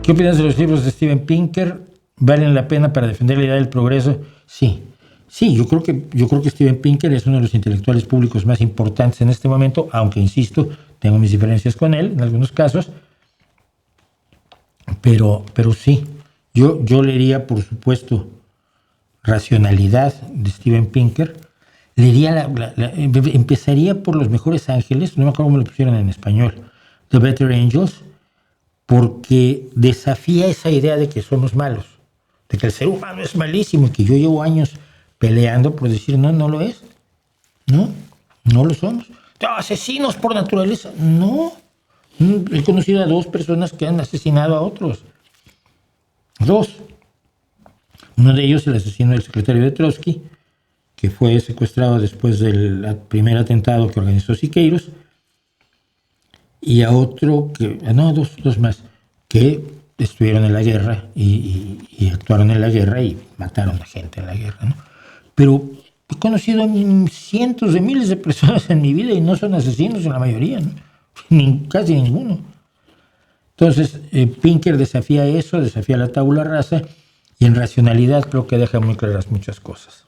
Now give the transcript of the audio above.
¿Qué opinas de los libros de Steven Pinker? ¿Valen la pena para defender la idea del progreso? Sí. Sí, yo creo que Steven Pinker es uno de los intelectuales públicos más importantes en este momento, aunque, insisto, tengo mis diferencias con él en algunos casos, pero sí, yo leería, por supuesto, Racionalidad de Steven Pinker, leería empezaría por Los Mejores Ángeles, no me acuerdo cómo lo pusieron en español, The Better Angels, porque desafía esa idea de que somos malos, de que el ser humano es malísimo, y que yo llevo años peleando por decir, no lo es, no lo somos. Asesinos por naturaleza, no. He conocido a 2 personas que han asesinado a otros. 2. Uno de ellos, el asesino del secretario de Trotsky, que fue secuestrado después del primer atentado que organizó Siqueiros, y a otro, dos más, que estuvieron en la guerra y actuaron en la guerra y mataron a gente en la guerra, ¿no? Pero he conocido a cientos de miles de personas en mi vida y no son asesinos en la mayoría, ¿no? Casi ninguno. Entonces, Pinker desafía eso, desafía la tabula rasa, y en Racionalidad creo que deja muy claras muchas cosas.